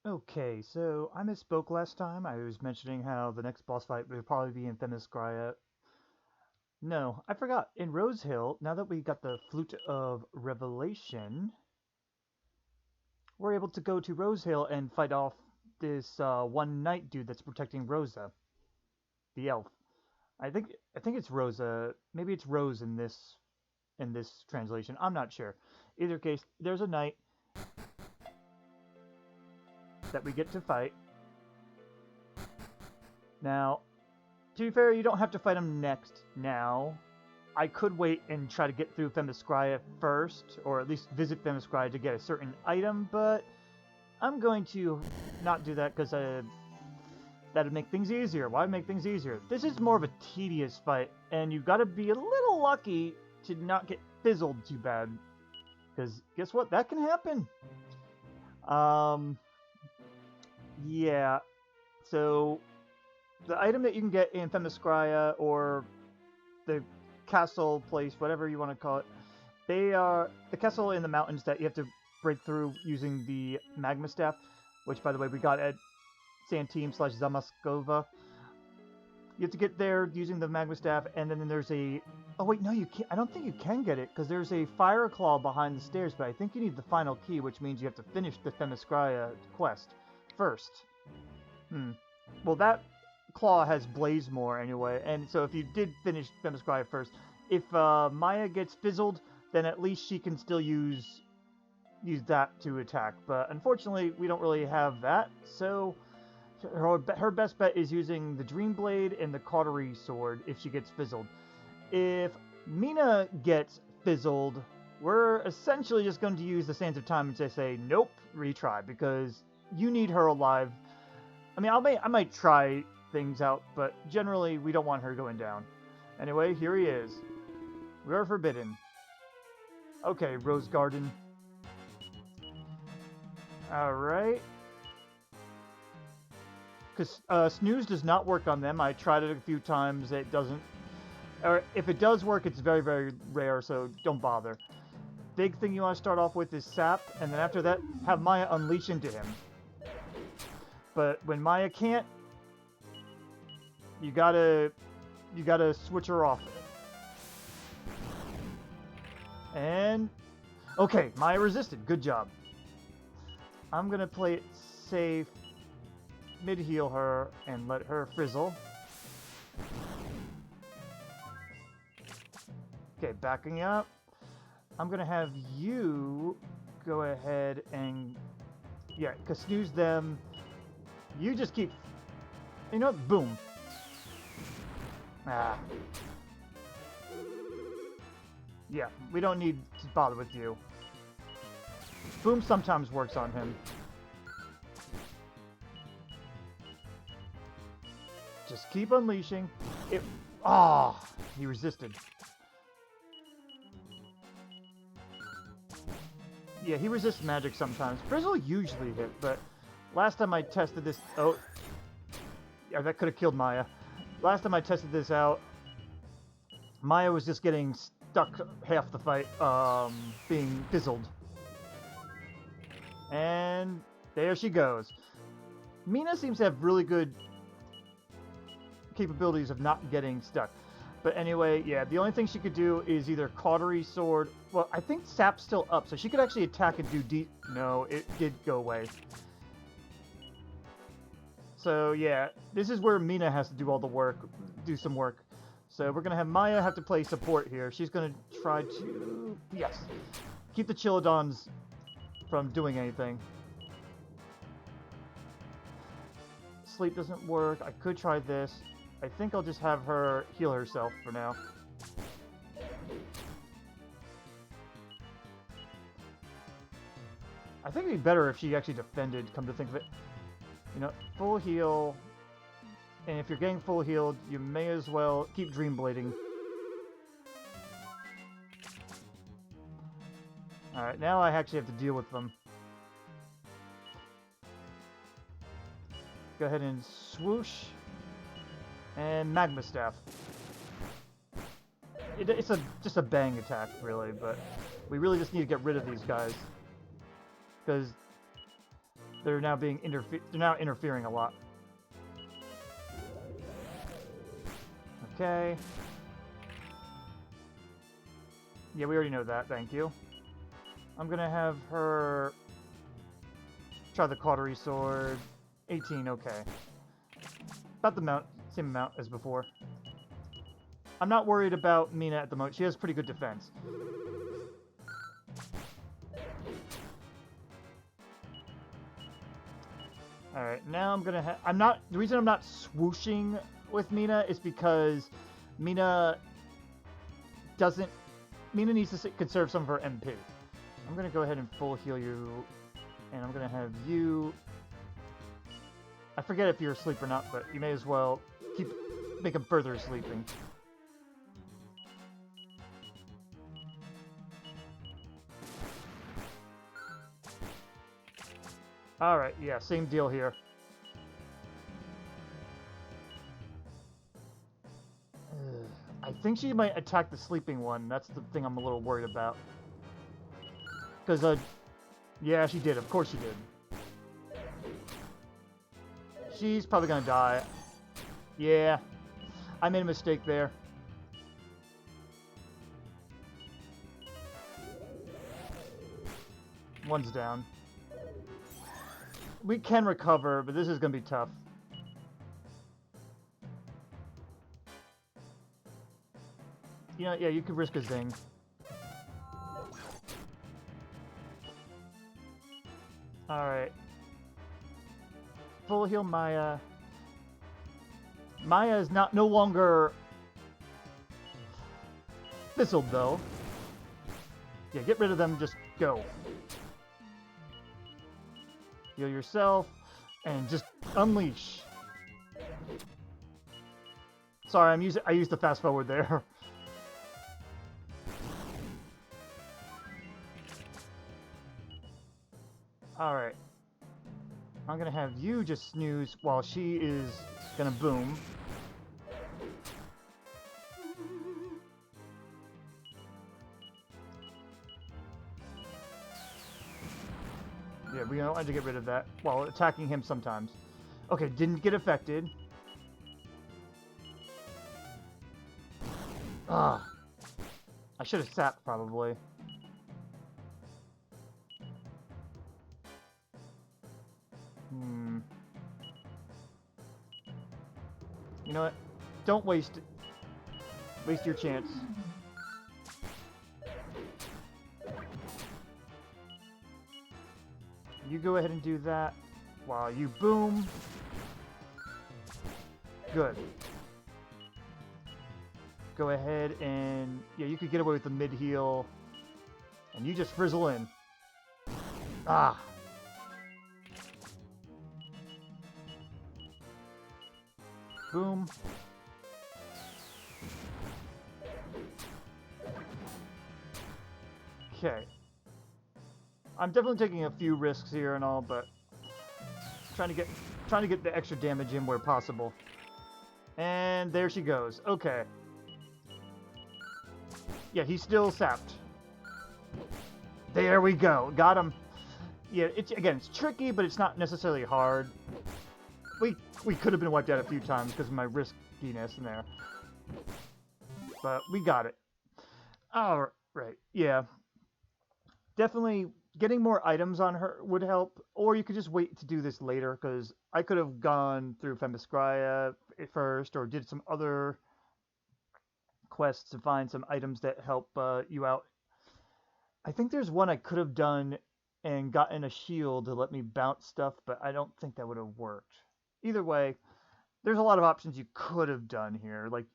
Okay, so I misspoke last time. I was mentioning how the next boss fight would probably be in Femiscrya. No, I forgot. In Rosehill, now that we got the Flute of Revelation, we're able to go to Rosehill and fight off this one knight dude that's protecting Rosa, the elf. I think it's Rosa. Maybe it's Rose in this translation. I'm not sure. Either case, there's a knight that we get to fight. Now, to be fair, you don't have to fight him next now. I could wait and try to get through Femiscrya first, or at least visit Femiscrya to get a certain item, but I'm going to not do that because that'd make things easier. Why make things easier? This is more of a tedious fight, and you've got to be a little lucky to not get fizzled too bad. Because guess what? That can happen. Um, yeah. So the item that you can get in Femiscrya or the castle place, whatever you want to call it, they are the castle in the mountains that you have to break through using the magma staff, which by the way we got at Santim/Zamaskova. You have to get there using the magma staff, and then there's a. Oh wait, no, you can't. I don't think you can get it because there's a fire claw behind the stairs, but I think you need the final key, which means you have to finish the Femiscrya quest first. Hmm. Well, that claw has Blazemore anyway, and so if you did finish Femiscrya first, if Maya gets fizzled, then at least she can still use that to attack. But unfortunately, we don't really have that, so her best bet is using the Dream Blade and the Cautery Sword if she gets fizzled. If Meena gets fizzled, we're essentially just going to use the Sands of Time and just say, nope, retry, because you need her alive. I mean, I might try things out, but generally we don't want her going down. Anyway, here he is. We are forbidden. Okay, RoseGuardin. Alright. Because snooze does not work on them. I tried it a few times. It doesn't. Or if it does work, it's very, very rare, so don't bother. Big thing you want to start off with is Sap, and then after that, have Maya unleash into him. But when Maya can't, you gotta switch her off. And okay, Maya resisted. Good job. I'm gonna play it safe, mid-heal her, and let her frizzle. Okay, backing up. I'm gonna have you go ahead and because snooze them. You just keep, you know, boom. Ah. Yeah, we don't need to bother with you. Boom sometimes works on him. Just keep unleashing. It. Ah, he resisted. Yeah, he resists magic sometimes. Frizzle usually hit, but last time I tested this... Oh. Yeah, that could have killed Maya. Last time I tested this out, Maya was just getting stuck half the fight, being fizzled. And there she goes. Meena seems to have really good capabilities of not getting stuck. But anyway, yeah, the only thing she could do is either Cautery Sword... Well, I think Sap's still up, so she could actually attack and do deep... No, it did go away. So, yeah, this is where Meena has to do all the work, do some work. So we're going to have Maya have to play support here. She's going to try to... Yes. Keep the Chilodons from doing anything. Sleep doesn't work. I could try this. I think I'll just have her heal herself for now. I think it'd be better if she actually defended, come to think of it. You know, full heal. And if you're getting full healed, you may as well keep Dream Blading. Alright, now I actually have to deal with them. Go ahead and swoosh. And Magma Staff. It's just a bang attack, really, but we really just need to get rid of these guys. Because They're now being they're now interfering a lot. Okay. Yeah, we already know that, thank you. I'm gonna have her try the cautery sword. 18, okay. About the same amount as before. I'm not worried about Meena at the moment. She has pretty good defense. Alright, now I'm gonna the reason I'm not swooshing with Meena is because Meena needs to conserve some of her MP. I'm gonna go ahead and full heal you, and I'm gonna have you... I forget if you're asleep or not, but you may as well make him further sleeping. Alright, yeah, same deal here. I think she might attack the sleeping one. That's the thing I'm a little worried about. Because, yeah, she did. Of course she did. She's probably gonna die. Yeah. I made a mistake there. One's down. We can recover, but this is gonna be tough. You know, yeah, you could risk a zing. Alright. Full heal Maya. Maya is no longer fizzled, though. Yeah, get rid of them, just go. Heal yourself, and just unleash. Sorry, I used the fast forward there. Alright. I'm gonna have you just snooze while she is gonna boom. Yeah, we don't want to get rid of that while attacking him sometimes. Okay, didn't get affected. Ah. I should have sapped, probably. You know what? Don't waste your chance. You go ahead and do that while you boom. Good. Go ahead and... yeah, you could get away with the mid-heal. And you just frizzle in. Ah. Boom. Okay. I'm definitely taking a few risks here and all, but trying to get the extra damage in where possible. And there she goes. Okay. Yeah, he's still sapped. There we go. Got him. Yeah, it's tricky, but it's not necessarily hard. We could have been wiped out a few times because of my riskiness in there. But we got it. Alright, yeah. Definitely getting more items on her would help, or you could just wait to do this later, because I could have gone through Femiscrya first, or did some other quests to find some items that help you out. I think there's one I could have done and gotten a shield to let me bounce stuff, but I don't think that would have worked. Either way, there's a lot of options you could have done here, like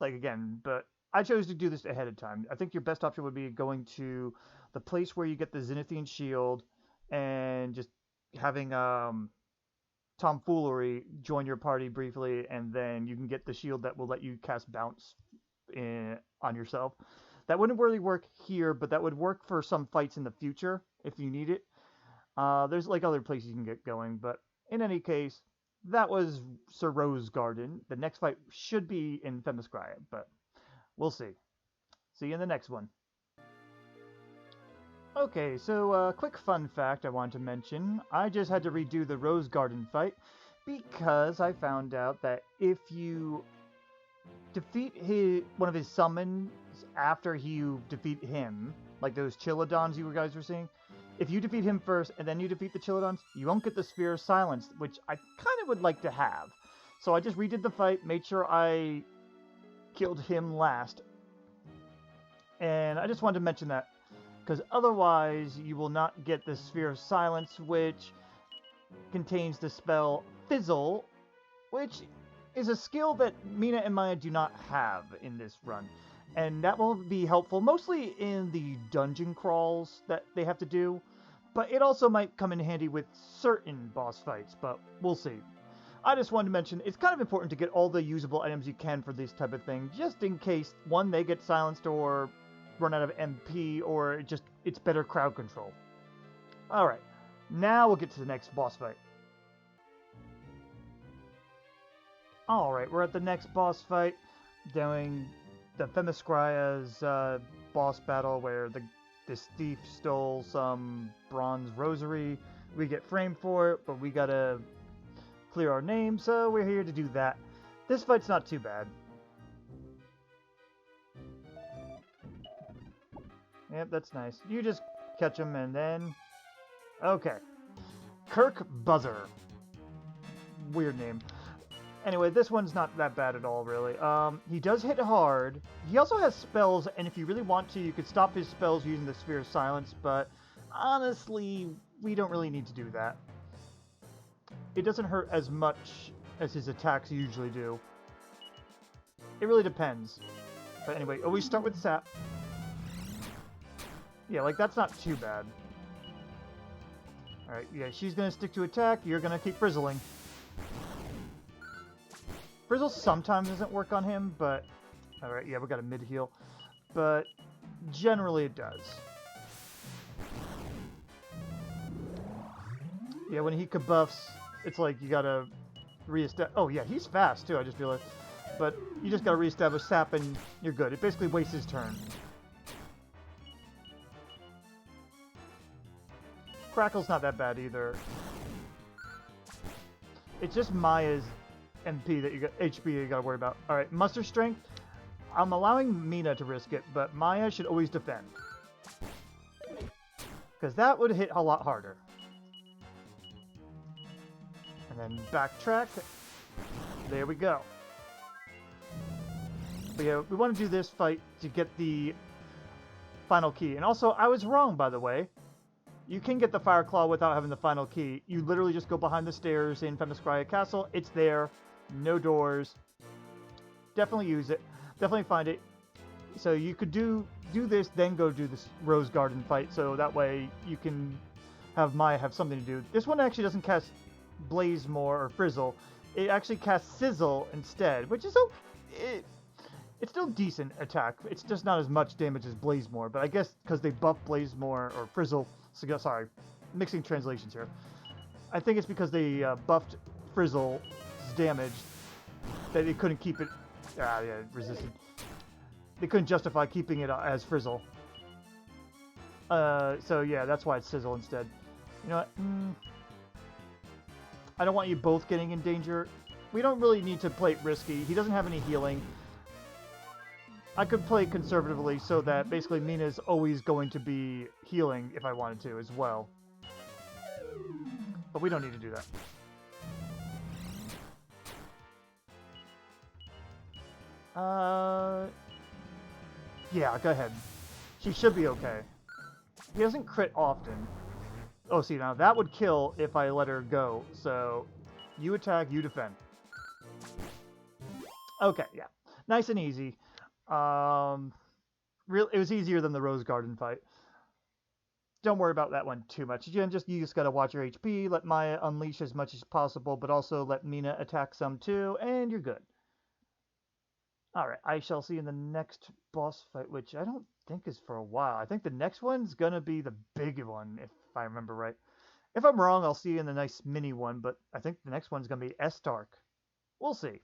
again, but I chose to do this ahead of time. I think your best option would be going to the place where you get the Zenithian shield and just having Tomfoolery join your party briefly, and then you can get the shield that will let you cast bounce on yourself. That wouldn't really work here, but that would work for some fights in the future if you need it. There's like other places you can get going, but in any case, that was Sir RoseGuardin. The next fight should be in Femiscrya, but we'll see. See you in the next one. Okay, so quick fun fact I want to mention. I just had to redo the RoseGuardin fight because I found out that if you defeat one of his summons after you defeat him, like those Chilodons you guys were seeing, if you defeat him first and then you defeat the Chilodons, you won't get the Sphere of Silence, which I kind of would like to have. So I just redid the fight, made sure I killed him last. And I just wanted to mention that, because otherwise you will not get the Sphere of Silence, which contains the spell Fizzle, which is a skill that Meena and Maya do not have in this run. And that will be helpful mostly in the dungeon crawls that they have to do, but it also might come in handy with certain boss fights, but we'll see. I just wanted to mention, it's kind of important to get all the usable items you can for this type of thing, just in case, one, they get silenced or run out of MP, or it's better crowd control. Alright, now we'll get to the next boss fight. Alright, we're at the next boss fight, doing the Femiscrya's boss battle where this thief stole some bronze rosary. We get framed for it, but we gotta clear our name, so we're here to do that. This fight's not too bad. Yep, that's nice. You just catch him and then... Okay. Kirk Buzzer. Weird name. Anyway, this one's not that bad at all, really. He does hit hard. He also has spells, and if you really want to, you could stop his spells using the Sphere of Silence, but honestly, we don't really need to do that. It doesn't hurt as much as his attacks usually do. It really depends. But anyway, always start with Sap. Yeah, like, that's not too bad. Alright, yeah, she's gonna stick to attack, you're gonna keep frizzling. Frizzle sometimes doesn't work on him, but... Alright, yeah, we got a mid-heal. But generally it does. Yeah, when he kabuffs, it's like you gotta reestablish... Oh yeah, he's fast too, I just realized. But you just gotta reestablish Sap and you're good. It basically wastes his turn. Crackle's not that bad either. It's just Maya's MP that you got, HP that you gotta worry about. Alright, Muster Strength. I'm allowing Meena to risk it, but Maya should always defend. Because that would hit a lot harder. And then backtrack. There we go. But yeah, we want to do this fight to get the final key. And also, I was wrong, by the way. You can get the Fire Claw without having the final key. You literally just go behind the stairs in Femiscrya Castle. It's there. No doors. Definitely use it. Definitely find it. So you could do this, then go do this RoseGuardin fight. So that way you can have Maya have something to do. This one actually doesn't cast Blazemore or Frizzle. It actually casts Sizzle instead, which is okay. It's still decent attack. It's just not as much damage as Blazemore. But I guess because they buffed Blazemore or Frizzle... Sorry, mixing translations here. I think it's because they buffed Frizzle's damage that they couldn't keep it... yeah, it resisted. They couldn't justify keeping it as Frizzle. So yeah, that's why it's Sizzle instead. You know what? I don't want you both getting in danger. We don't really need to play it risky. He doesn't have any healing. I could play conservatively so that basically Meena's always going to be healing if I wanted to as well. But we don't need to do that. Yeah, go ahead. She should be okay. He doesn't crit often. Oh, see, now that would kill if I let her go. So, you attack, you defend. Okay, yeah. Nice and easy. It was easier than the RoseGuardin fight. Don't worry about that one too much. You just gotta watch your HP, let Maya unleash as much as possible, but also let Meena attack some too, and you're good. Alright, I shall see you in the next boss fight, which I don't think is for a while. I think the next one's gonna be the big one, if I remember right. If I'm wrong, I'll see you in the nice mini one, but I think the next one's gonna be S-Stark. We'll see.